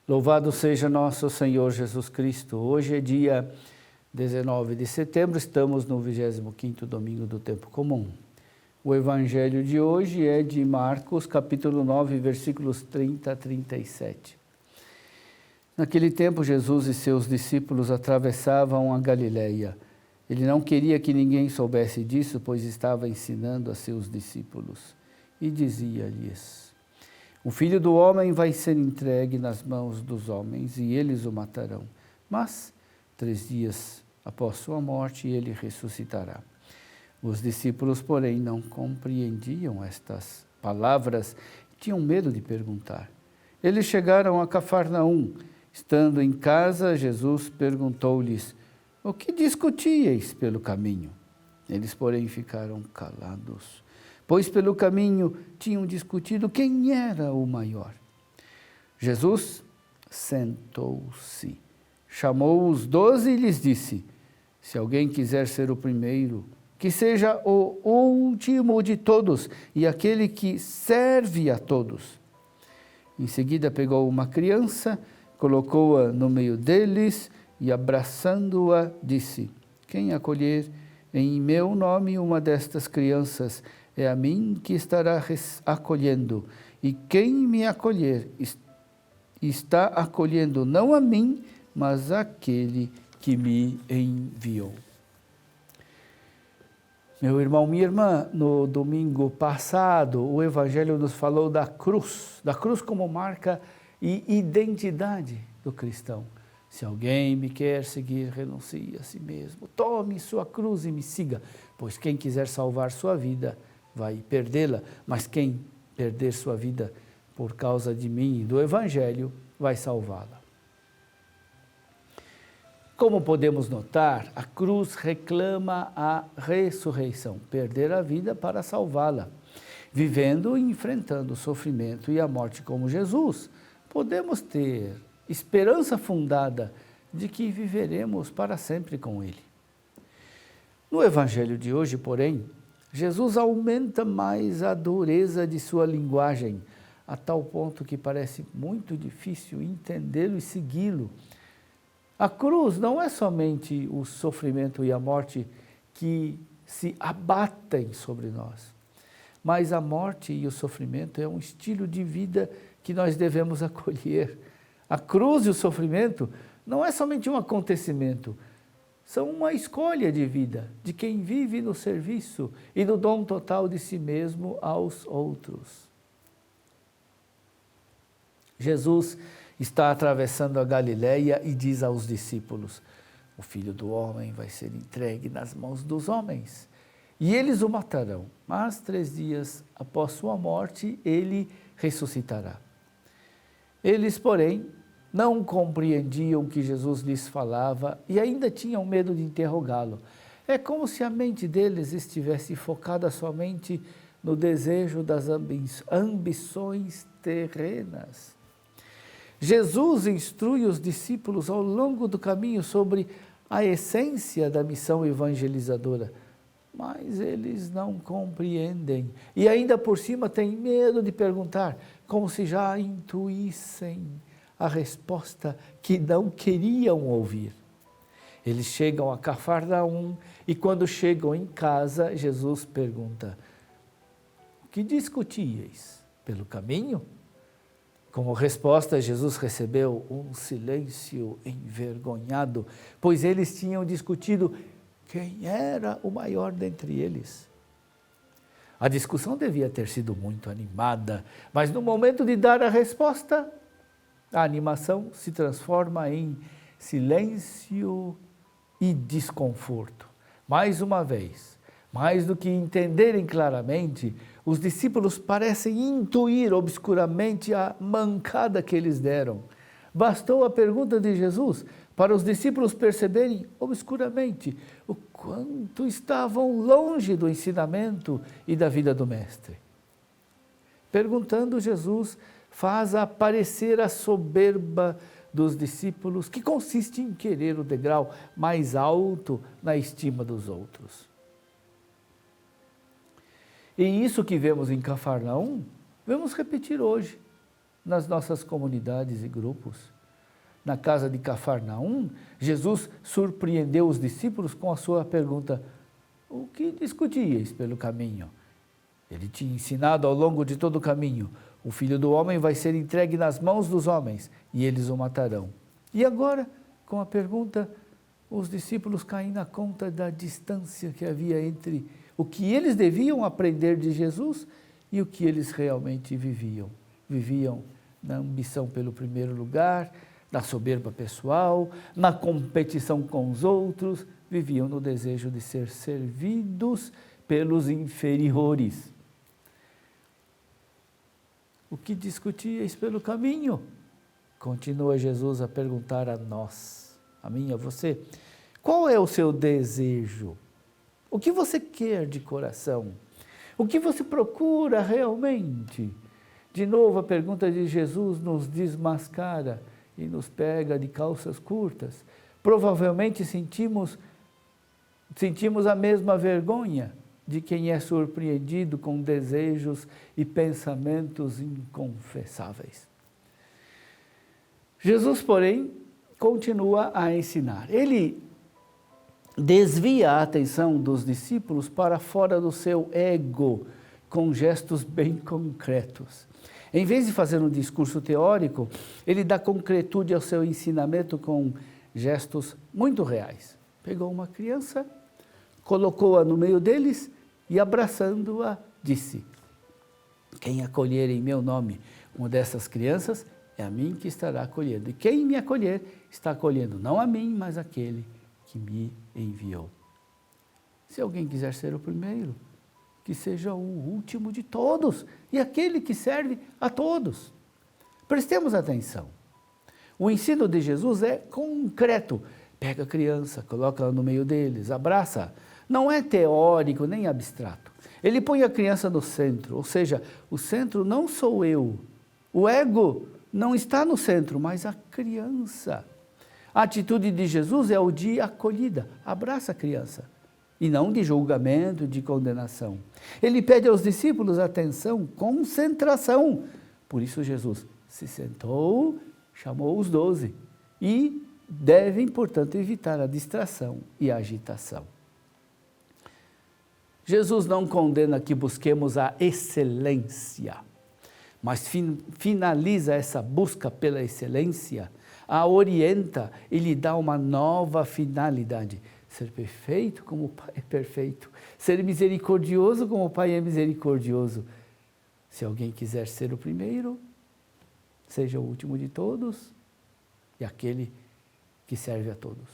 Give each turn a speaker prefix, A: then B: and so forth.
A: Louvado seja nosso Senhor Jesus Cristo. Hoje é dia 19 de setembro, estamos no 25º domingo do tempo comum. O evangelho de hoje é de Marcos, capítulo 9, versículos 30 a 37. Naquele tempo, Jesus e seus discípulos atravessavam a Galileia. Ele não queria que ninguém soubesse disso, pois estava ensinando a seus discípulos. E dizia-lhes: o Filho do Homem vai ser entregue nas mãos dos homens e eles o matarão. Mas 3 dias após sua morte, ele ressuscitará. Os discípulos, porém, não compreendiam estas palavras e tinham medo de perguntar. Eles chegaram a Cafarnaum. Estando em casa, Jesus perguntou-lhes: o que discutíeis pelo caminho? Eles, porém, ficaram calados, pois pelo caminho tinham discutido quem era o maior. Jesus sentou-se, chamou os 12 e lhes disse: se alguém quiser ser o primeiro, que seja o último de todos e aquele que serve a todos. Em seguida pegou uma criança, colocou-a no meio deles e, abraçando-a, disse: quem acolher em meu nome uma destas crianças, é a mim que estará acolhendo, e quem me acolher está acolhendo não a mim, mas aquele que me enviou. Meu irmão, minha irmã, no domingo passado, o Evangelho nos falou da cruz como marca e identidade do cristão. Se alguém me quer seguir, renuncie a si mesmo, tome sua cruz e me siga, pois quem quiser salvar sua vida vai perdê-la, mas quem perder sua vida por causa de mim e do Evangelho vai salvá-la. Como podemos notar, a cruz reclama a ressurreição, perder a vida para salvá-la. Vivendo e enfrentando o sofrimento e a morte como Jesus, podemos ter esperança fundada de que viveremos para sempre com Ele. No Evangelho de hoje, porém, Jesus aumenta mais a dureza de sua linguagem, a tal ponto que parece muito difícil entendê-lo e segui-lo. A cruz não é somente o sofrimento e a morte que se abatem sobre nós, mas a morte e o sofrimento é um estilo de vida que nós devemos acolher. A cruz e o sofrimento não é somente um acontecimento, são uma escolha de vida de quem vive no serviço e no dom total de si mesmo aos outros. Jesus está atravessando a Galileia e diz aos discípulos: o Filho do Homem vai ser entregue nas mãos dos homens e eles o matarão, mas 3 dias após sua morte ele ressuscitará. Eles, porém, não compreendiam o que Jesus lhes falava e ainda tinham medo de interrogá-lo. É como se a mente deles estivesse focada somente no desejo das ambições terrenas. Jesus instrui os discípulos ao longo do caminho sobre a essência da missão evangelizadora, mas eles não compreendem e ainda por cima têm medo de perguntar, como se já intuíssem a resposta que não queriam ouvir. Eles chegam a Cafarnaum e quando chegam em casa, Jesus pergunta: o que discutíeis pelo caminho? Como resposta, Jesus recebeu um silêncio envergonhado, pois eles tinham discutido quem era o maior dentre eles. A discussão devia ter sido muito animada, mas no momento de dar a resposta, a animação se transforma em silêncio e desconforto. Mais uma vez, mais do que entenderem claramente, os discípulos parecem intuir obscuramente a mancada que eles deram. Bastou a pergunta de Jesus para os discípulos perceberem obscuramente o quanto estavam longe do ensinamento e da vida do Mestre. Perguntando, Jesus faz aparecer a soberba dos discípulos, que consiste em querer o degrau mais alto na estima dos outros. E isso que vemos em Cafarnaum, vamos repetir hoje nas nossas comunidades e grupos. Na casa de Cafarnaum, Jesus surpreendeu os discípulos com a sua pergunta: o que discutíeis pelo caminho? Ele tinha ensinado ao longo de todo o caminho: o Filho do Homem vai ser entregue nas mãos dos homens e eles o matarão. E agora, com a pergunta, os discípulos caem na conta da distância que havia entre o que eles deviam aprender de Jesus e o que eles realmente viviam. Viviam na ambição pelo primeiro lugar, na soberba pessoal, na competição com os outros, viviam no desejo de ser servidos pelos inferiores. O que discutíeis pelo caminho? Continua Jesus a perguntar a nós, a mim, a você. Qual é o seu desejo? O que você quer de coração? O que você procura realmente? De novo, a pergunta de Jesus nos desmascara e nos pega de calças curtas. Provavelmente sentimos a mesma vergonha de quem é surpreendido com desejos e pensamentos inconfessáveis. Jesus, porém, continua a ensinar. Ele desvia a atenção dos discípulos para fora do seu ego, com gestos bem concretos. Em vez de fazer um discurso teórico, ele dá concretude ao seu ensinamento com gestos muito reais. Pegou uma criança, colocou-a no meio deles e, abraçando-a, disse: quem acolher em meu nome uma dessas crianças, é a mim que estará acolhendo. E quem me acolher, está acolhendo não a mim, mas aquele que me enviou. Se alguém quiser ser o primeiro, que seja o último de todos e aquele que serve a todos. Prestemos atenção. O ensino de Jesus é concreto. Pega a criança, coloca-a no meio deles, abraça. Não é teórico nem abstrato. Ele põe a criança no centro, ou seja, o centro não sou eu. O ego não está no centro, mas a criança. A atitude de Jesus é o de acolhida, abraça a criança, e não de julgamento, de condenação. Ele pede aos discípulos atenção, concentração. Por isso Jesus se sentou, chamou os 12 e devem, portanto, evitar a distração e a agitação. Jesus não condena que busquemos a excelência, mas finaliza essa busca pela excelência, a orienta e lhe dá uma nova finalidade: ser perfeito como o Pai é perfeito, ser misericordioso como o Pai é misericordioso. Se alguém quiser ser o primeiro, seja o último de todos e aquele que serve a todos.